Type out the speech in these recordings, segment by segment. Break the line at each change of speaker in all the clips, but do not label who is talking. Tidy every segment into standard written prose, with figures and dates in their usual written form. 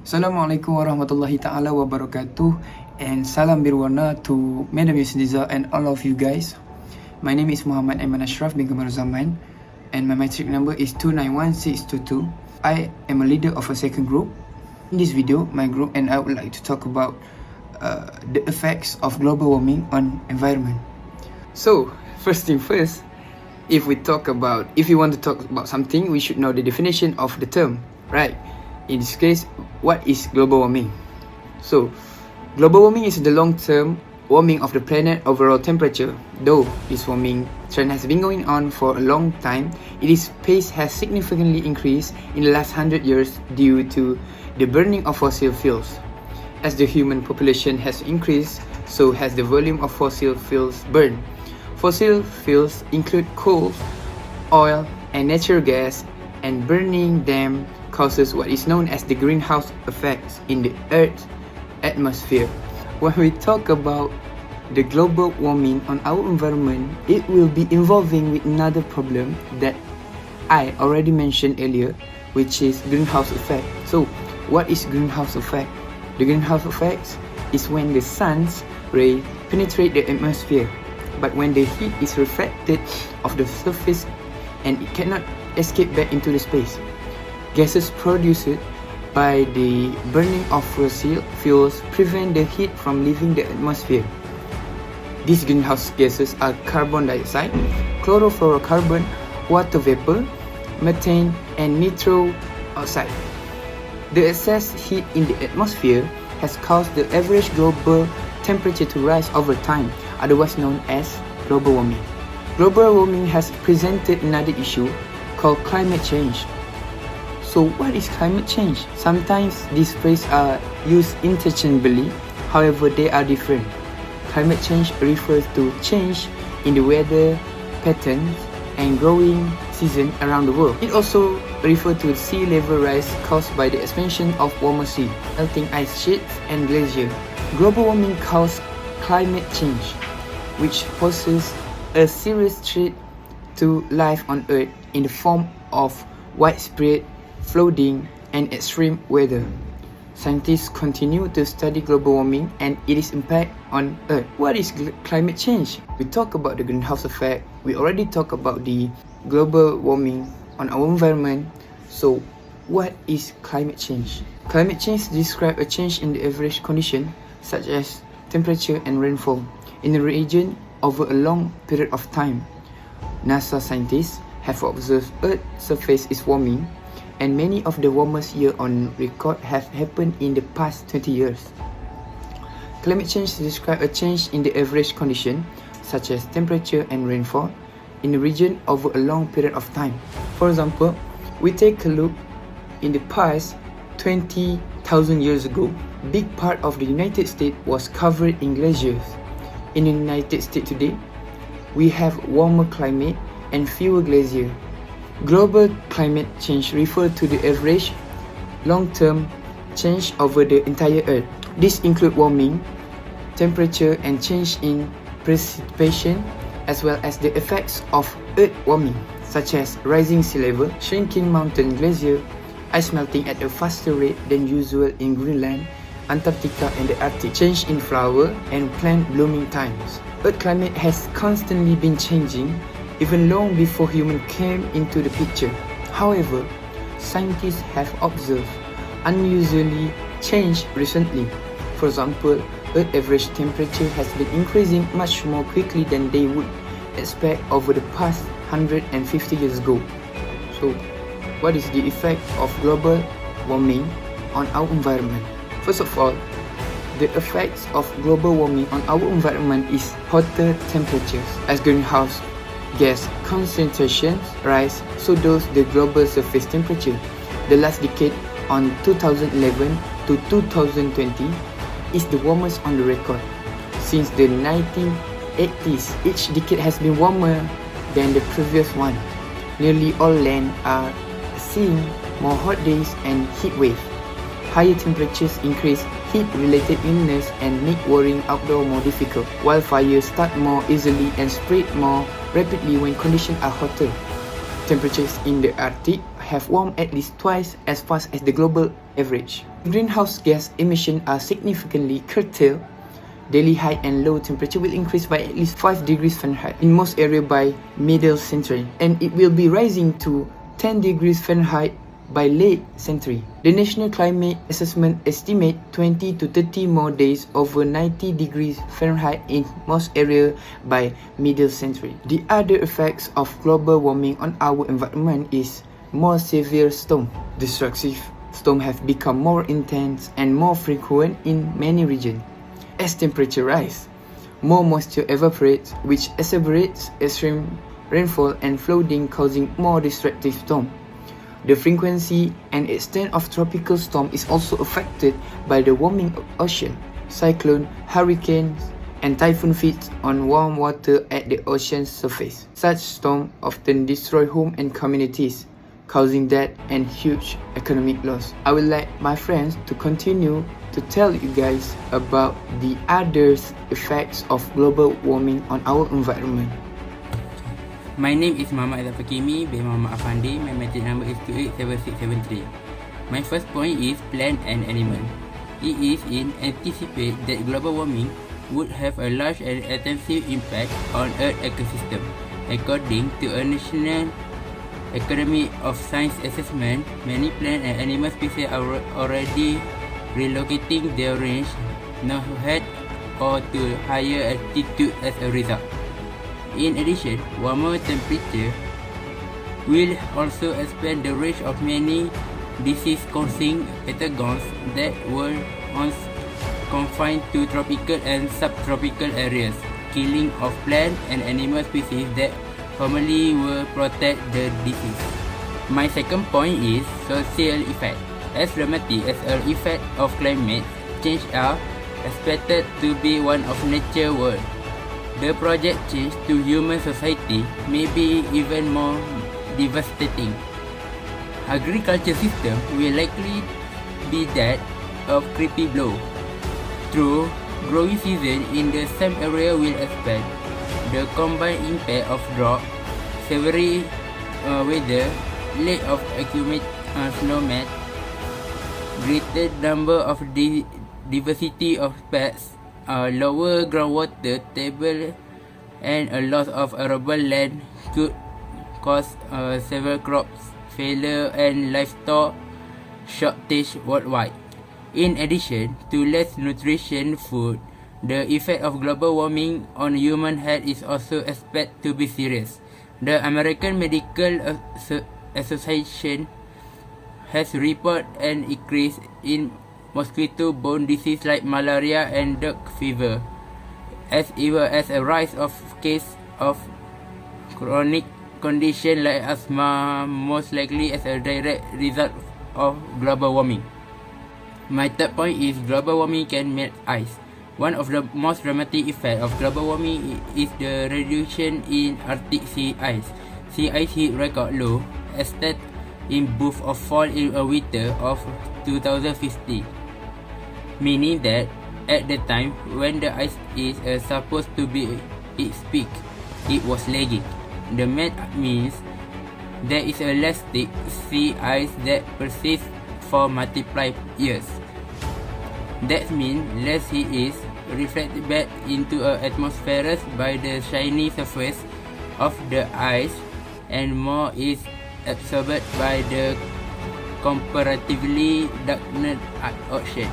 Assalamualaikum warahmatullahi ta'ala wabarakatuh, and salam berwarna to Madam Yusniza and all of you guys. My name is Mohamad Aiman Asyraf bin KamarulZaman, and my matric number is 291622. I am a leader of a second group. In this video, my group and I would like to talk about the effects of global warming on environment. So, first thing first, if you want to talk about something, we should know the definition of the term, right? In this case, what is global warming? So, global warming is the long-term warming of the planet overall temperature. Though this warming trend has been going on for a long time, its pace has significantly increased in the last 100 years due to the burning of fossil fuels. As the human population has increased, so has the volume of fossil fuels burned. Fossil fuels include coal, oil, and natural gas, and burning them causes what is known as the greenhouse effect in the Earth's atmosphere. When we talk about the global warming on our environment, it will be involving with another problem that I already mentioned earlier, which is greenhouse effect. So, what is greenhouse effect? The greenhouse effect is when the sun's rays penetrate the atmosphere, but when the heat is reflected off the surface and it cannot escape back into the space. Gases produced by the burning of fossil fuels prevent the heat from leaving the atmosphere. These greenhouse gases are carbon dioxide, chlorofluorocarbon, water vapor, methane, and nitrous oxide. The excess heat in the atmosphere has caused the average global temperature to rise over time, otherwise known as global warming. Global warming has presented another issue called climate change. So what is climate change? Sometimes these phrases are used interchangeably, however they are different. Climate change refers to change in the weather patterns and growing season around the world. It also refers to sea level rise caused by the expansion of warmer sea, melting ice sheets and glaciers. Global warming causes climate change, which poses a serious threat to life on Earth in the form of widespread flooding and extreme weather. Scientists continue to study global warming and its impact on Earth. What is climate change? We talk about the greenhouse effect. We already talked about the global warming on our environment. So, what is climate change? Climate change describes a change in the average condition, such as temperature and rainfall, in a region over a long period of time. NASA scientists have observed Earth's surface is warming, and many of the warmest years on record have happened in the past 20 years. Climate change describes a change in the average condition, such as temperature and rainfall, in a region over a long period of time. For example, we take a look in the past 20,000 years ago. Big part of the United States was covered in glaciers. In the United States today, we have warmer climate and fewer glaciers. Global climate change refers to the average long-term change over the entire Earth. This includes warming, temperature, and change in precipitation, as well as the effects of Earth warming, such as rising sea level, shrinking mountain glacier, ice melting at a faster rate than usual in Greenland, Antarctica, and the Arctic, change in flower and plant blooming times. Earth climate has constantly been changing, even long before humans came into the picture. However, scientists have observed unusually change recently. For example, Earth's average temperature has been increasing much more quickly than they would expect over the past 150 years ago. So, what is the effect of global warming on our environment? First of all, the effects of global warming on our environment is hotter temperatures. As greenhouse gas concentrations rise, so does the global surface temperature. The last decade, on 2011 to 2020, is the warmest on the record. Since the 1980s, each decade has been warmer than the previous one. Nearly all land are seeing more hot days and heat waves. Higher temperatures increase heat-related illness and make working outdoor more difficult. Wildfires start more easily and spread more rapidly when conditions are hotter. Temperatures in the Arctic have warmed at least twice as fast as the global average. Greenhouse gas emissions are significantly curtailed. Daily high and low temperature will increase by at least 5 degrees Fahrenheit in most areas by middle century, and it will be rising to 10 degrees Fahrenheit by late century. The National Climate Assessment estimate 20 to 30 more days over 90 degrees Fahrenheit in most areas by middle century. The other effects of global warming on our environment is more severe storm. Destructive storms have become more intense and more frequent in many regions. As temperature rise, more moisture evaporates, which exacerbates extreme rainfall and flooding, causing more destructive storms. The frequency and extent of tropical storm is also affected by the warming ocean. Cyclone, hurricanes, and typhoon feeds on warm water at the ocean's surface. Such storms often destroy homes and communities, causing death and huge economic loss. I would like my friends to continue to tell you guys about the other effects of global warming on our environment.
My name is Mohamad Faqimi bin Mohamad Affandi. My matric number is 287673. My first point is plant and animal. It is in anticipate that global warming would have a large and extensive impact on Earth ecosystem. According to a National Academy of Science assessment, many plant and animal species are already relocating their range northward or to higher altitude as a result. In addition, warmer temperature will also expand the range of many disease-causing pathogens that were once confined to tropical and subtropical areas, killing of plant and animal species that formerly were protect the disease. My second point is social effect. As dramatic as an effect of climate change are expected to be one of nature's world, the project change to human society may be even more devastating. Agriculture system will likely be that of creepy blow. Through growing season in the same area will expand. The combined impact of drought, severe weather, lack of accumulated snowmelt, greater number of diversity of pets, lower groundwater table, and a loss of arable land could cause several crops failure and livestock shortage worldwide. In addition to less nutrition food, the effect of global warming on human health is also expected to be serious. The American Medical Association has reported an increase in mosquito-borne disease like malaria and dengue fever, as well as a rise of cases of chronic condition like asthma, most likely as a direct result of global warming. My third point is global warming can melt ice. One of the most dramatic effects of global warming is the reduction in Arctic sea ice. Sea ice hit record low, extent in both of fall in a winter of 2050, meaning that at the time when the ice is supposed to be its peak, it was lagging. The math means there is a elastic sea ice that persists for multiple years. That means less heat is reflected back into the atmosphere by the shiny surface of the ice, and more is absorbed by the comparatively darkened ocean,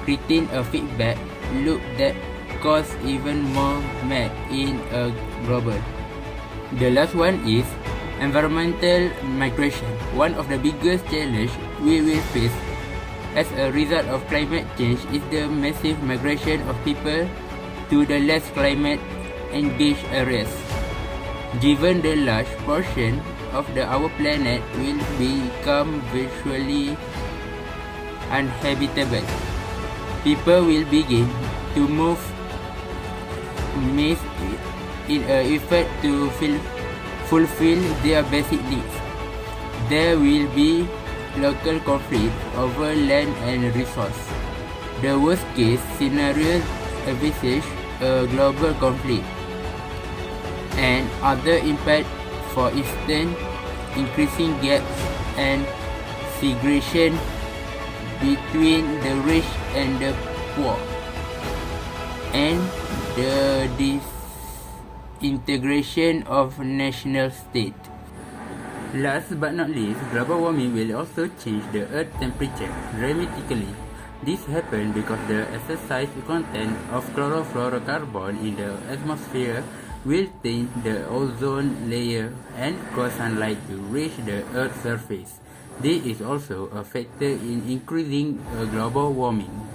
creating a feedback loop that causes even more melt in a global. The last one is environmental migration. One of the biggest challenges we will face as a result of climate change is the massive migration of people to the less climate engaged areas. Given the large portion of our planet will become virtually uninhabitable, people will begin to move in an effort to fulfill their basic needs. There will be local conflict over land and resource. The worst case scenario envisages a global conflict and other impact, for instance, increasing gaps and segregation between the rich and the poor, and the disintegration of national state. Last but not least, global warming will also change the Earth's temperature dramatically. This happens because the excessive content of chlorofluorocarbon in the atmosphere will thin the ozone layer and cause sunlight to reach the Earth's surface. This is also a factor in increasing global warming.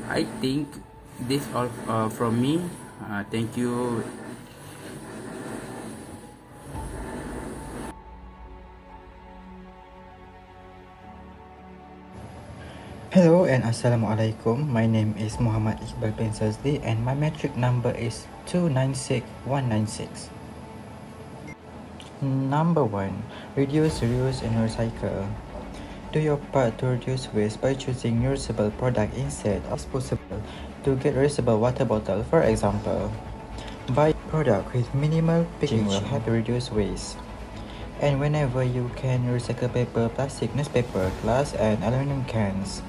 I think this all from me. Thank you.
Hello and Assalamualaikum. My name is Mohamad Iqbal bin Sazli and my metric number is 296196. Number 1. Reduce, reuse and recycle. Do your part to reduce waste by choosing reusable product instead of possible to get reusable water bottle. For example, buy product with minimal packaging will help you reduce waste. And whenever you can, recycle paper, plastic, newspaper, glass and aluminum cans.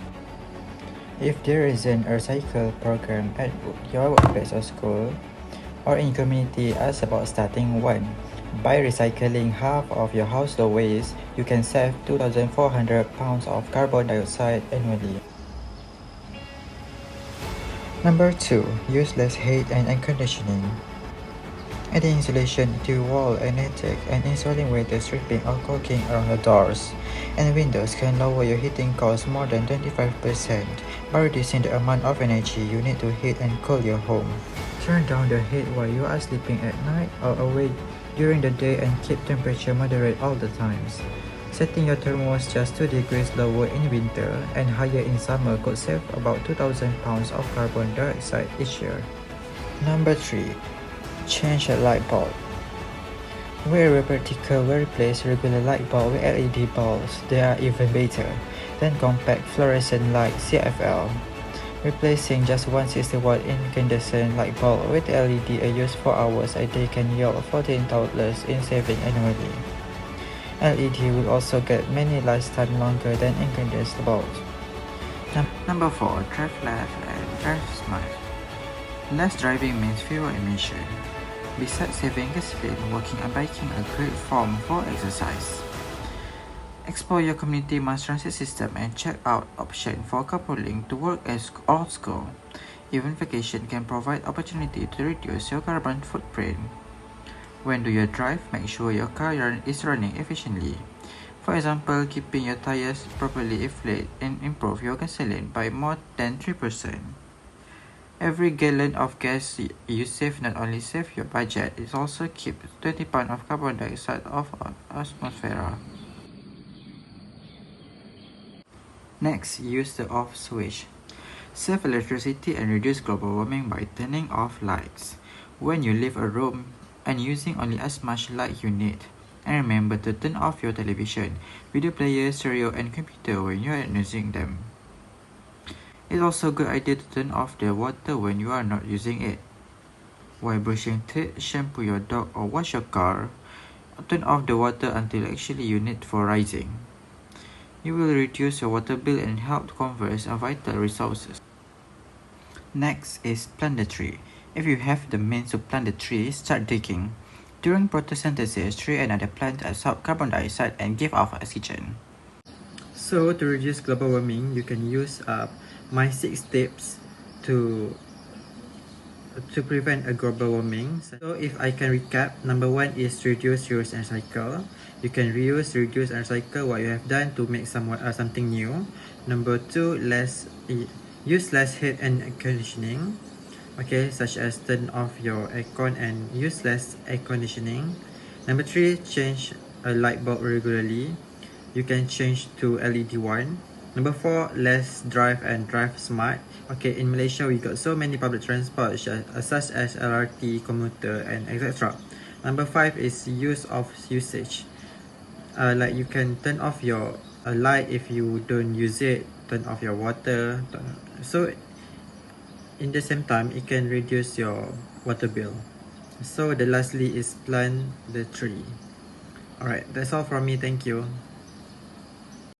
If there isn't a recycle program at your workplace or school or in community, ask about starting one. By recycling half of your household waste, you can save 2,400 pounds of carbon dioxide annually. Number 2. Use less heat and air conditioning. Adding insulation to your wall and attic and installing window stripping or caulking around the doors and windows can lower your heating costs more than 25% by reducing the amount of energy you need to heat and cool your home. Turn down the heat while you are sleeping at night or awake during the day and keep temperature moderate all the times. Setting your thermos just 2 degrees lower in winter and higher in summer could save about 2,000 pounds of carbon dioxide each year. Number 3. Change a light bulb. Wherever practical, will replace regular light bulb with LED bulbs. They are even better than compact fluorescent light CFL. Replacing just 160-watt incandescent light bulb with LED used 4 hours a day can yield $14 in saving annually. LED will also get many lifetime longer than incandescent bulbs. Number 4. Drive less and drive smart. Less driving means fewer emissions. Besides saving gasoline, walking and biking are a great form for exercise. Explore your community mass transit system and check out options for carpooling to work or school. Even vacation can provide opportunity to reduce your carbon footprint. When do you drive? Make sure your car is running efficiently. For example, keeping your tires properly inflated and improve your gasoline by more than 3%. Every gallon of gas you save not only save your budget, it also keeps 20 pounds of carbon dioxide off the atmosphere. Next, use the off switch. Save electricity and reduce global warming by turning off lights when you leave a room and using only as much light you need. And remember to turn off your television, video player, stereo and computer when you are using them. It's also a good idea to turn off the water when you are not using it. While brushing teeth, shampoo your dog or wash your car, turn off the water until actually you need for rising. You will reduce your water bill and help to conserve vital resources. Next is plant the tree. If you have the means to plant the tree, start digging. During photosynthesis, tree and other plants absorb carbon dioxide and give off oxygen. So to reduce global warming, you can use my 6 tips to prevent a global warming. So if I can recap, number 1 is reduce, reuse and recycle. You can reuse, reduce and recycle what you have done to make something new. Number 2, use less heat and air conditioning. Okay, such as turn off your aircon and use less air conditioning. Number 3, change a light bulb regularly. You can change to LED one. Number 4, less drive and drive smart. Okay, in Malaysia we got so many public transport such as LRT, commuter and etc. Number 5 is usage. Like you can turn off your light if you don't use it, turn off your water. So in the same time, it can reduce your water bill. So the lastly is plant the tree. Alright, that's all from me. Thank you.